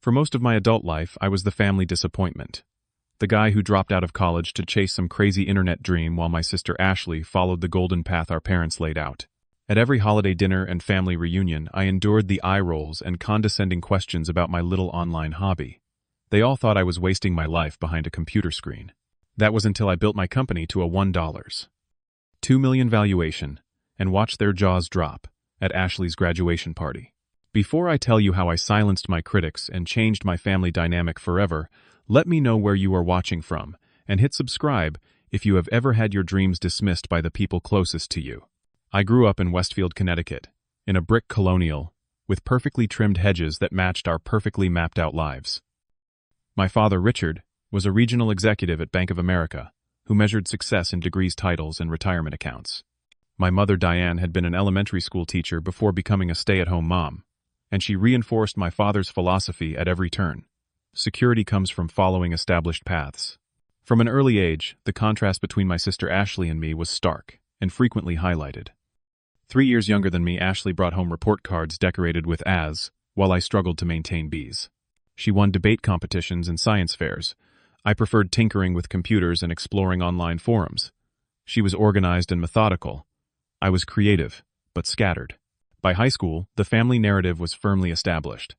For most of my adult life, I was the family disappointment. The guy who dropped out of college to chase some crazy internet dream while my sister Ashley followed the golden path our parents laid out. At every holiday dinner and family reunion, I endured the eye rolls and condescending questions about my little online hobby. They all thought I was wasting my life behind a computer screen. That was until I built my company to a $1.2 million valuation and watched their jaws drop at Ashley's graduation party. Before I tell you how I silenced my critics and changed my family dynamic forever, let me know where you are watching from, and hit subscribe if you have ever had your dreams dismissed by the people closest to you. I grew up in Westfield, Connecticut, in a brick colonial, with perfectly trimmed hedges that matched our perfectly mapped-out lives. My father, Richard, was a regional executive at Bank of America, who measured success in degrees, titles, and retirement accounts. My mother, Diane, had been an elementary school teacher before becoming a stay-at-home mom, and she reinforced my father's philosophy at every turn. Security comes from following established paths. From an early age, the contrast between my sister Ashley and me was stark and frequently highlighted. 3 years younger than me, Ashley brought home report cards decorated with As, while I struggled to maintain Bs. She won debate competitions and science fairs. I preferred tinkering with computers and exploring online forums. She was organized and methodical. I was creative, but scattered. By high school, the family narrative was firmly established.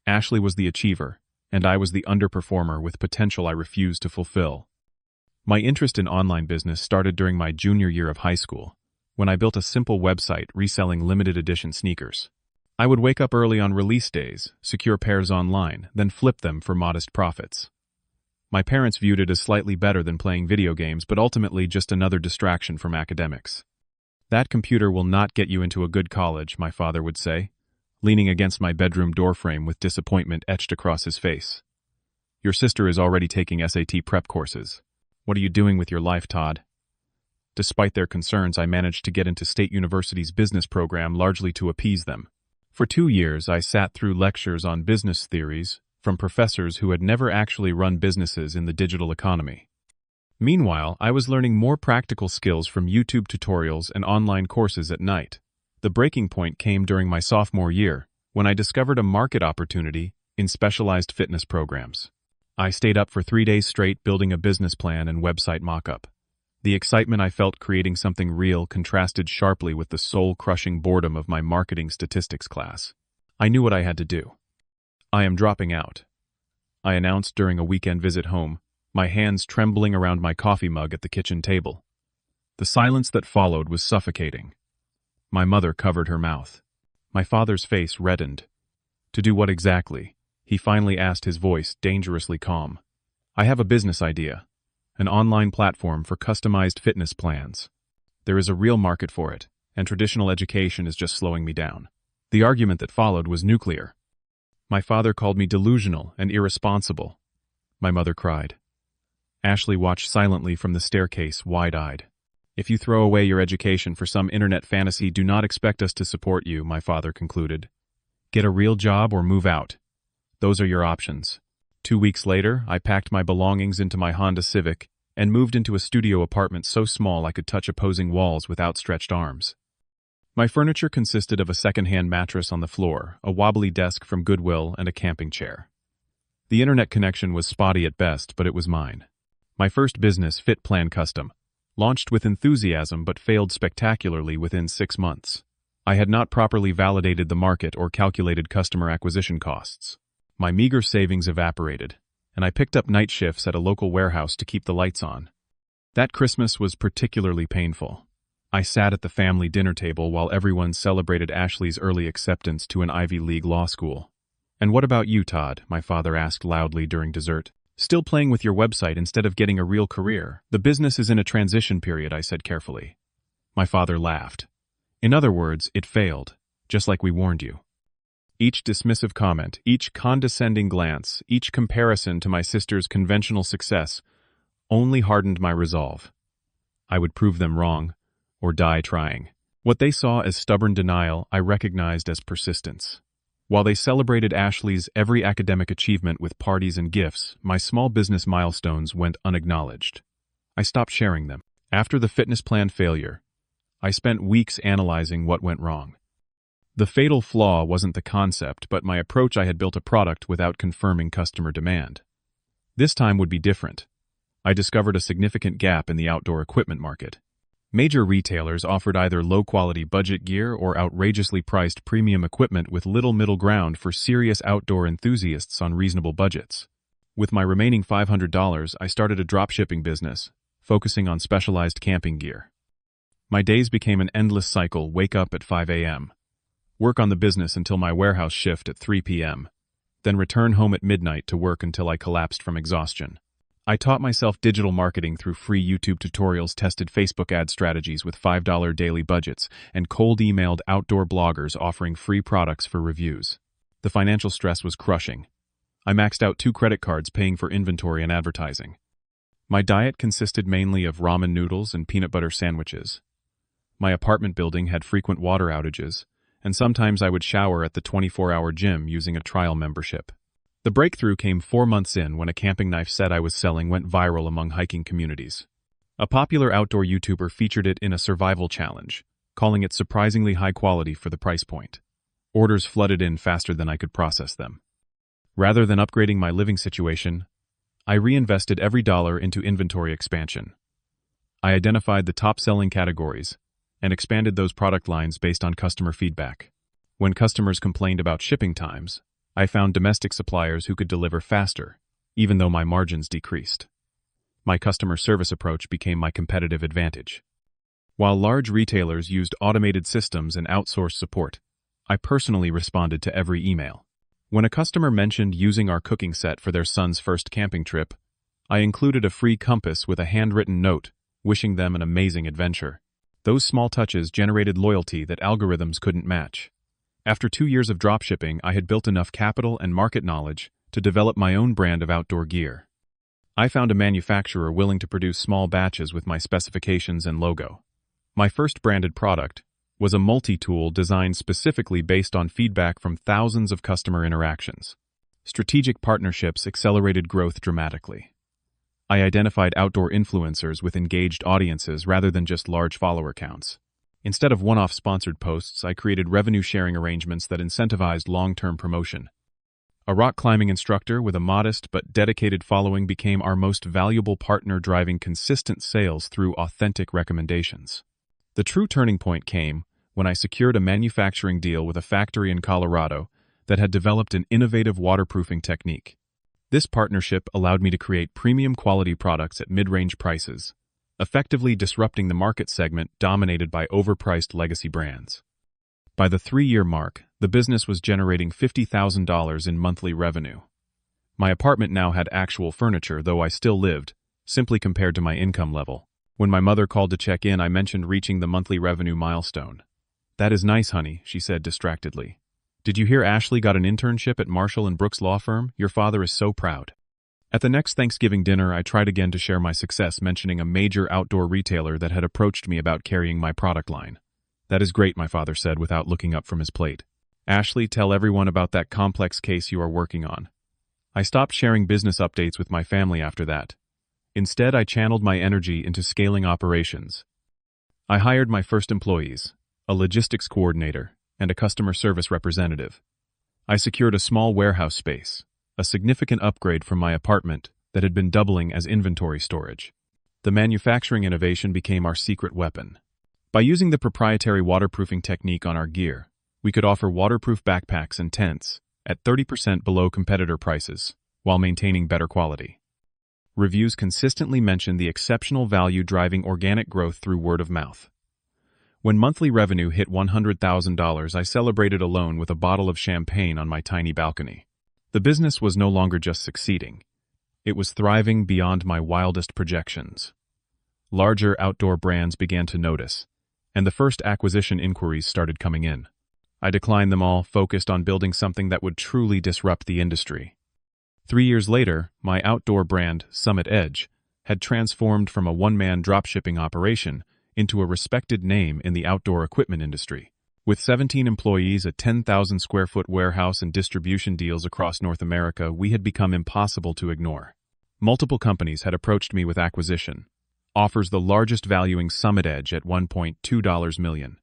Ashley was the achiever, and I was the underperformer with potential I refused to fulfill. My interest in online business started during my junior year of high school, when I built a simple website reselling limited edition sneakers. I would wake up early on release days, secure pairs online, then flip them for modest profits. My parents viewed it as slightly better than playing video games, but ultimately just another distraction from academics. "That computer will not get you into a good college," my father would say, leaning against my bedroom doorframe with disappointment etched across his face. "Your sister is already taking SAT prep courses. What are you doing with your life, Todd?" Despite their concerns, I managed to get into State University's business program largely to appease them. For 2 years, I sat through lectures on business theories from professors who had never actually run businesses in the digital economy. Meanwhile, I was learning more practical skills from YouTube tutorials and online courses at night. The breaking point came during my sophomore year, when I discovered a market opportunity in specialized fitness programs. I stayed up for 3 days straight building a business plan and website mock-up. The excitement I felt creating something real contrasted sharply with the soul-crushing boredom of my marketing statistics class. I knew what I had to do. "I am dropping out," I announced during a weekend visit home, my hands trembling around my coffee mug at the kitchen table. The silence that followed was suffocating. My mother covered her mouth. My father's face reddened. "To do what exactly?" he finally asked, his voice dangerously calm. "I have a business idea. An online platform for customized fitness plans. There is a real market for it, and traditional education is just slowing me down." The argument that followed was nuclear. My father called me delusional and irresponsible. My mother cried. Ashley watched silently from the staircase, wide-eyed. "If you throw away your education for some internet fantasy, do not expect us to support you," my father concluded. "Get a real job or move out. Those are your options." 2 weeks later, I packed my belongings into my Honda Civic and moved into a studio apartment so small I could touch opposing walls with outstretched arms. My furniture consisted of a secondhand mattress on the floor, a wobbly desk from Goodwill, and a camping chair. The internet connection was spotty at best, but it was mine. My first business, Fit Plan Custom, launched with enthusiasm but failed spectacularly within 6 months. I had not properly validated the market or calculated customer acquisition costs. My meager savings evaporated, and I picked up night shifts at a local warehouse to keep the lights on. That Christmas was particularly painful. I sat at the family dinner table while everyone celebrated Ashley's early acceptance to an Ivy League law school. "And what about you, Todd?" my father asked loudly during dessert. "Still playing with your website instead of getting a real career?" "The business is in a transition period," I said carefully. My father laughed. "In other words, it failed, just like we warned you." Each dismissive comment, each condescending glance, each comparison to my sister's conventional success only hardened my resolve. I would prove them wrong, or die trying. What they saw as stubborn denial, I recognized as persistence. While they celebrated Ashley's every academic achievement with parties and gifts, my small business milestones went unacknowledged. I stopped sharing them. After the fitness plan failure, I spent weeks analyzing what went wrong. The fatal flaw wasn't the concept, but my approach. I had built a product without confirming customer demand. This time would be different. I discovered a significant gap in the outdoor equipment market. Major retailers offered either low-quality budget gear or outrageously priced premium equipment with little middle ground for serious outdoor enthusiasts on reasonable budgets. With my remaining $500, I started a dropshipping business, focusing on specialized camping gear. My days became an endless cycle: wake up at 5 a.m., work on the business until my warehouse shift at 3 p.m., then return home at midnight to work until I collapsed from exhaustion. I taught myself digital marketing through free YouTube tutorials, tested Facebook ad strategies with $5 daily budgets, and cold emailed outdoor bloggers offering free products for reviews. The financial stress was crushing. I maxed out 2 credit cards paying for inventory and advertising. My diet consisted mainly of ramen noodles and peanut butter sandwiches. My apartment building had frequent water outages, and sometimes I would shower at the 24-hour gym using a trial membership. The breakthrough came 4 months in when a camping knife set I was selling went viral among hiking communities. A popular outdoor YouTuber featured it in a survival challenge, calling it surprisingly high quality for the price point. Orders flooded in faster than I could process them. Rather than upgrading my living situation, I reinvested every dollar into inventory expansion. I identified the top-selling categories and expanded those product lines based on customer feedback. When customers complained about shipping times, I found domestic suppliers who could deliver faster, even though my margins decreased. My customer service approach became my competitive advantage. While large retailers used automated systems and outsourced support, I personally responded to every email. When a customer mentioned using our cooking set for their son's first camping trip, I included a free compass with a handwritten note, wishing them an amazing adventure. Those small touches generated loyalty that algorithms couldn't match. After 2 years of dropshipping, I had built enough capital and market knowledge to develop my own brand of outdoor gear. I found a manufacturer willing to produce small batches with my specifications and logo. My first branded product was a multi-tool designed specifically based on feedback from thousands of customer interactions. Strategic partnerships accelerated growth dramatically. I identified outdoor influencers with engaged audiences rather than just large follower counts. Instead of one-off sponsored posts, I created revenue-sharing arrangements that incentivized long-term promotion. A rock climbing instructor with a modest but dedicated following became our most valuable partner, driving consistent sales through authentic recommendations. The true turning point came when I secured a manufacturing deal with a factory in Colorado that had developed an innovative waterproofing technique. This partnership allowed me to create premium quality products at mid-range prices, effectively disrupting the market segment dominated by overpriced legacy brands. By the 3-year mark, the business was generating $50,000 in monthly revenue. My apartment now had actual furniture, though I still lived, simply compared to my income level. When my mother called to check in, I mentioned reaching the monthly revenue milestone. "That is nice, honey," she said distractedly. "Did you hear Ashley got an internship at Marshall & Brooks law firm? Your father is so proud." At the next Thanksgiving dinner, I tried again to share my success, mentioning a major outdoor retailer that had approached me about carrying my product line. "That is great," my father said without looking up from his plate. "Ashley, tell everyone about that complex case you are working on." I stopped sharing business updates with my family after that. Instead, I channeled my energy into scaling operations. I hired my first employees, a logistics coordinator, and a customer service representative. I secured a small warehouse space, a significant upgrade from my apartment that had been doubling as inventory storage. The manufacturing innovation became our secret weapon. By using the proprietary waterproofing technique on our gear, we could offer waterproof backpacks and tents at 30% below competitor prices, while maintaining better quality. Reviews consistently mentioned the exceptional value, driving organic growth through word of mouth. When monthly revenue hit $100,000, I celebrated alone with a bottle of champagne on my tiny balcony. The business was no longer just succeeding. It was thriving beyond my wildest projections. Larger outdoor brands began to notice, and the first acquisition inquiries started coming in. I declined them all, focused on building something that would truly disrupt the industry. 3 years later, my outdoor brand, Summit Edge, had transformed from a one-man dropshipping operation into a respected name in the outdoor equipment industry. With 17 employees, a 10,000-square-foot warehouse, and distribution deals across North America, we had become impossible to ignore. Multiple companies had approached me with acquisition offers, the largest valuing Summit Edge at $1.2 million.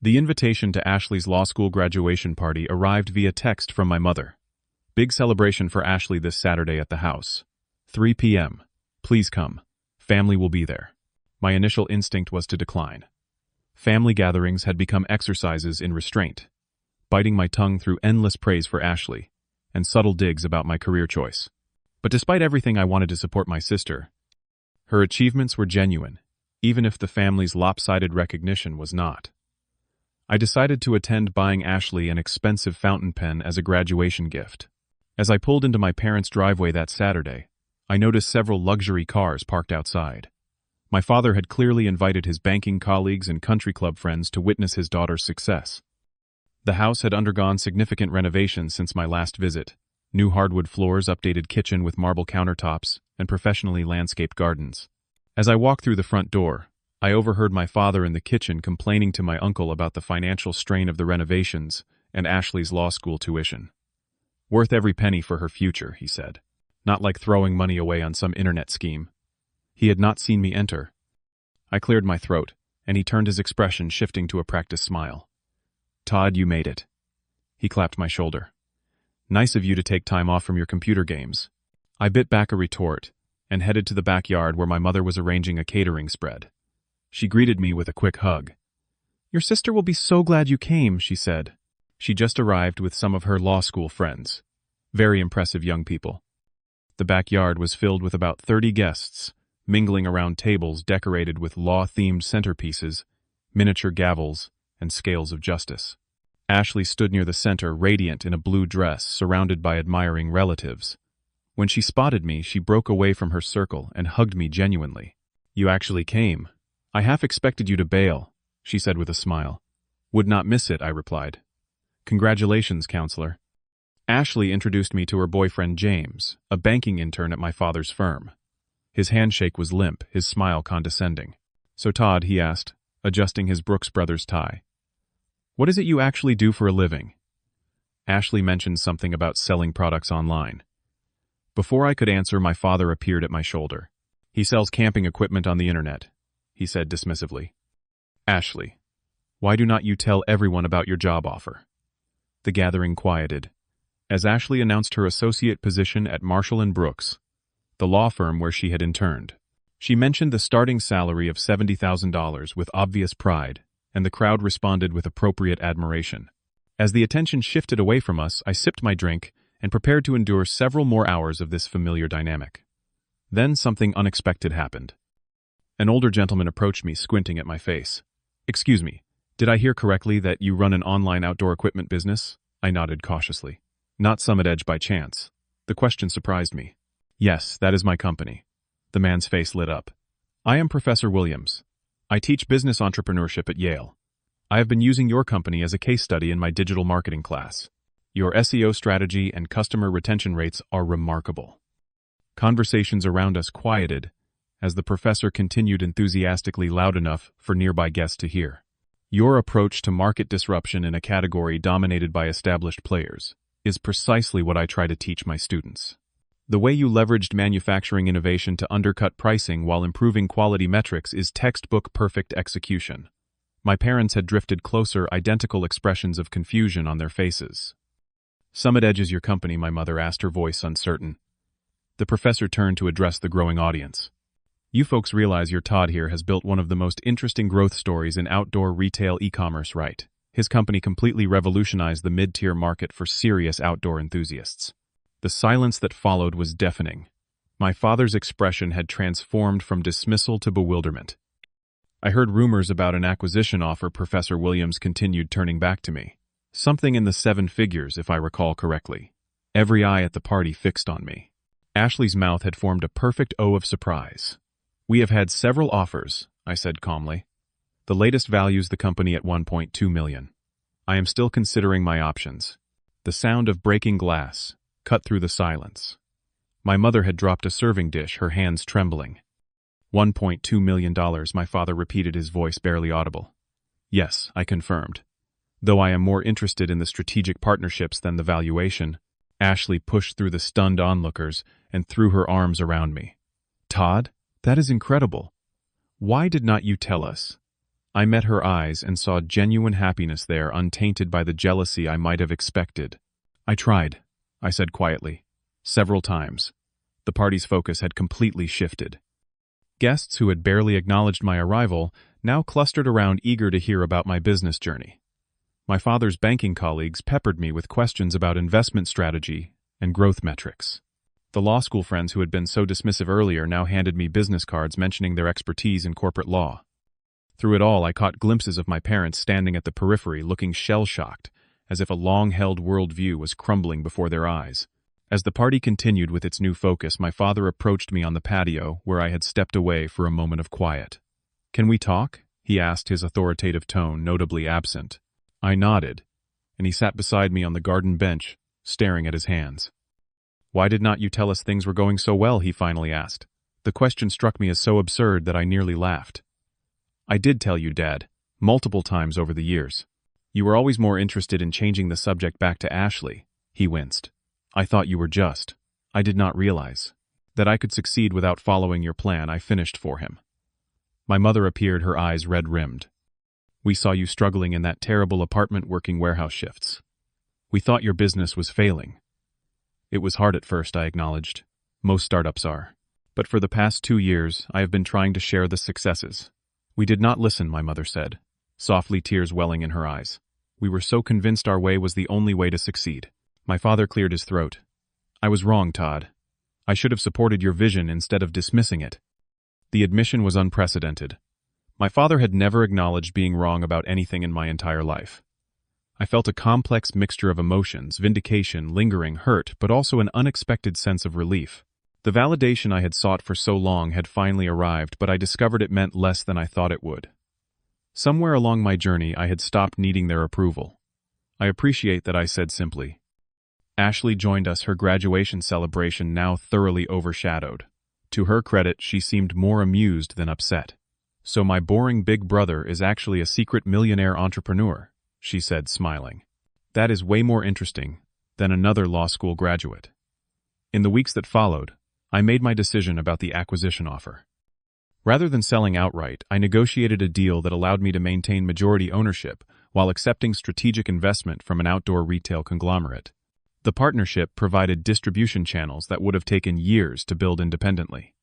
The invitation to Ashley's law school graduation party arrived via text from my mother. Big celebration for Ashley this Saturday at the house. 3 p.m. Please come. Family will be there. My initial instinct was to decline. Family gatherings had become exercises in restraint, biting my tongue through endless praise for Ashley and subtle digs about my career choice. But despite everything, I wanted to support my sister. Her achievements were genuine, even if the family's lopsided recognition was not. I decided to attend, buying Ashley an expensive fountain pen as a graduation gift. As I pulled into my parents' driveway that Saturday, I noticed several luxury cars parked outside. My father had clearly invited his banking colleagues and country club friends to witness his daughter's success. The house had undergone significant renovations since my last visit. New hardwood floors, updated kitchen with marble countertops, and professionally landscaped gardens. As I walked through the front door, I overheard my father in the kitchen complaining to my uncle about the financial strain of the renovations and Ashley's law school tuition. Worth every penny for her future, he said. Not like throwing money away on some internet scheme. He had not seen me enter. I cleared my throat, and he turned, his expression shifting to a practiced smile. Todd, you made it. He clapped my shoulder. Nice of you to take time off from your computer games. I bit back a retort and headed to the backyard where my mother was arranging a catering spread. She greeted me with a quick hug. Your sister will be so glad you came, she said. She just arrived with some of her law school friends. Very impressive young people. The backyard was filled with about 30 guests, mingling around tables decorated with law-themed centerpieces, miniature gavels, and scales of justice. Ashley stood near the center, radiant in a blue dress, surrounded by admiring relatives. When she spotted me, she broke away from her circle and hugged me genuinely. You actually came. I half expected you to bail, she said with a smile. Would not miss it, I replied. Congratulations, counselor. Ashley introduced me to her boyfriend James, a banking intern at my father's firm. His handshake was limp, his smile condescending. So Todd, he asked, adjusting his Brooks Brothers tie. What is it you actually do for a living? Ashley mentioned something about selling products online. Before I could answer, my father appeared at my shoulder. He sells camping equipment on the internet, he said dismissively. Ashley, why do not you tell everyone about your job offer? The gathering quieted, as Ashley announced her associate position at Marshall & Brooks, the law firm where she had interned. She mentioned the starting salary of $70,000 with obvious pride, and the crowd responded with appropriate admiration. As the attention shifted away from us, I sipped my drink and prepared to endure several more hours of this familiar dynamic. Then something unexpected happened. An older gentleman approached me, squinting at my face. Excuse me, did I hear correctly that you run an online outdoor equipment business? I nodded cautiously. Not Summit Edge by chance. The question surprised me. Yes, that is my company. The man's face lit up. I am Professor Williams. I teach business entrepreneurship at Yale. I have been using your company as a case study in my digital marketing class. Your SEO strategy and customer retention rates are remarkable. Conversations around us quieted as the professor continued enthusiastically, loud enough for nearby guests to hear. Your approach to market disruption in a category dominated by established players is precisely what I try to teach my students. The way you leveraged manufacturing innovation to undercut pricing while improving quality metrics is textbook perfect execution. My parents had drifted closer, identical expressions of confusion on their faces. Summit Edge is your company, my mother asked, her voice uncertain. The professor turned to address the growing audience. You folks realize your Todd here has built one of the most interesting growth stories in outdoor retail e-commerce, right? His company completely revolutionized the mid-tier market for serious outdoor enthusiasts. The silence that followed was deafening. My father's expression had transformed from dismissal to bewilderment. I heard rumors about an acquisition offer, Professor Williams continued, turning back to me. Something in the 7 figures, if I recall correctly. Every eye at the party fixed on me. Ashley's mouth had formed a perfect O of surprise. We have had several offers, I said calmly. The latest values the company at $1.2 million. I am still considering my options. The sound of breaking glass cut through the silence. My mother had dropped a serving dish, her hands trembling. $1.2 million, my father repeated, his voice barely audible. Yes, I confirmed. Though I am more interested in the strategic partnerships than the valuation. Ashley pushed through the stunned onlookers and threw her arms around me. Todd, that is incredible. Why did not you tell us? I met her eyes and saw genuine happiness there, untainted by the jealousy I might have expected. "I tried," I said quietly. "Several times." The party's focus had completely shifted. Guests who had barely acknowledged my arrival now clustered around, eager to hear about my business journey. My father's banking colleagues peppered me with questions about investment strategy and growth metrics. The law school friends who had been so dismissive earlier now handed me business cards mentioning their expertise in corporate law. Through it all, I caught glimpses of my parents standing at the periphery, looking shell-shocked, as if a long-held worldview was crumbling before their eyes. As the party continued with its new focus, my father approached me on the patio, where I had stepped away for a moment of quiet. "Can we talk?" he asked, his authoritative tone notably absent. I nodded, and he sat beside me on the garden bench, staring at his hands. "Why did not you tell us things were going so well?" he finally asked. The question struck me as so absurd that I nearly laughed. "I did tell you, Dad, multiple times over the years. You were always more interested in changing the subject back to Ashley," he winced. "I thought you were just. I did not realize that I could succeed without following your plan," I finished for him. My mother appeared, her eyes red-rimmed. "We saw you struggling in that terrible apartment working warehouse shifts. We thought your business was failing." "It was hard at first," I acknowledged. "Most startups are. But for the past 2 years, I have been trying to share the successes." "We did not listen," my mother said, softly, tears welling in her eyes. "We were so convinced our way was the only way to succeed." My father cleared his throat. "I was wrong, Todd. I should have supported your vision instead of dismissing it." The admission was unprecedented. My father had never acknowledged being wrong about anything in my entire life. I felt a complex mixture of emotions, vindication, lingering hurt, but also an unexpected sense of relief. The validation I had sought for so long had finally arrived, but I discovered it meant less than I thought it would. Somewhere along my journey, I had stopped needing their approval. "I appreciate that," I said simply. Ashley joined us, her graduation celebration now thoroughly overshadowed. To her credit, she seemed more amused than upset. "So my boring big brother is actually a secret millionaire entrepreneur," she said, smiling. "That is way more interesting than another law school graduate." In the weeks that followed, I made my decision about the acquisition offer. Rather than selling outright, I negotiated a deal that allowed me to maintain majority ownership while accepting strategic investment from an outdoor retail conglomerate. The partnership provided distribution channels that would have taken years to build independently.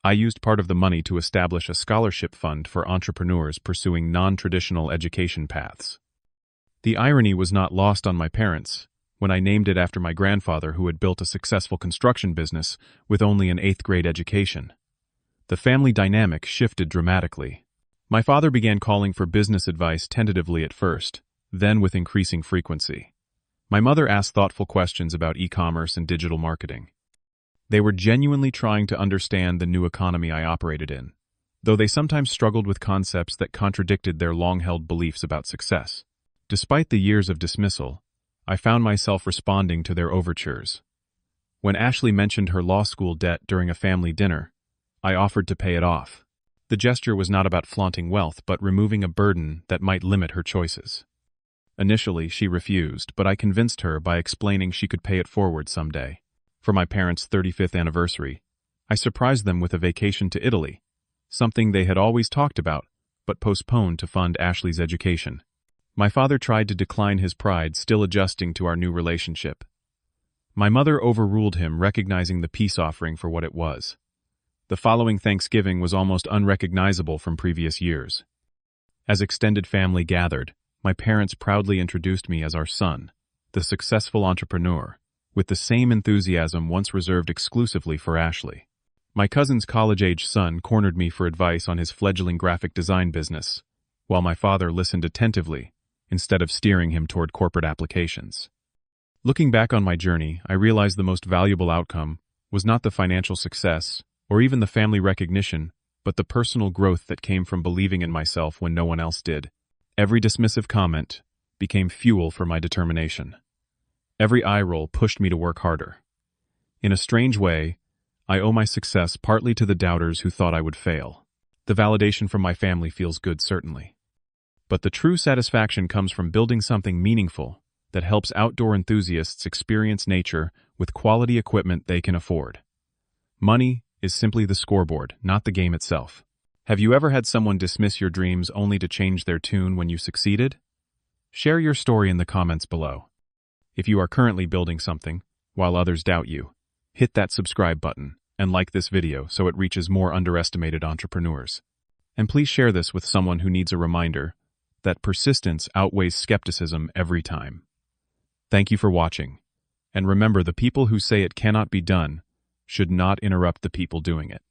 I used part of the money to establish a scholarship fund for entrepreneurs pursuing non-traditional education paths. The irony was not lost on my parents when I named it after my grandfather, who had built a successful construction business with only an 8th grade education. The family dynamic shifted dramatically. My father began calling for business advice tentatively at first, then with increasing frequency. My mother asked thoughtful questions about e-commerce and digital marketing. They were genuinely trying to understand the new economy I operated in, though they sometimes struggled with concepts that contradicted their long-held beliefs about success. Despite the years of dismissal, I found myself responding to their overtures. When Ashley mentioned her law school debt during a family dinner, I offered to pay it off. The gesture was not about flaunting wealth, but removing a burden that might limit her choices. Initially, she refused, but I convinced her by explaining she could pay it forward someday. For my parents' 35th anniversary, I surprised them with a vacation to Italy, something they had always talked about, but postponed to fund Ashley's education. My father tried to decline his pride, still adjusting to our new relationship. My mother overruled him, recognizing the peace offering for what it was. The following Thanksgiving was almost unrecognizable from previous years. As extended family gathered, my parents proudly introduced me as our son, the successful entrepreneur, with the same enthusiasm once reserved exclusively for Ashley. My cousin's college-age son cornered me for advice on his fledgling graphic design business, while my father listened attentively instead of steering him toward corporate applications. Looking back on my journey, I realized the most valuable outcome was not the financial success or even the family recognition, but the personal growth that came from believing in myself when no one else did. Every dismissive comment became fuel for my determination. Every eye roll pushed me to work harder. In a strange way, I owe my success partly to the doubters who thought I would fail. The validation from my family feels good, certainly. But the true satisfaction comes from building something meaningful that helps outdoor enthusiasts experience nature with quality equipment they can afford. Money is simply the scoreboard, not the game itself. Have you ever had someone dismiss your dreams only to change their tune when you succeeded? Share your story in the comments below. If you are currently building something, while others doubt you, hit that subscribe button and like this video so it reaches more underestimated entrepreneurs. And please share this with someone who needs a reminder that persistence outweighs skepticism every time. Thank you for watching. And remember, the people who say it cannot be done should not interrupt the people doing it.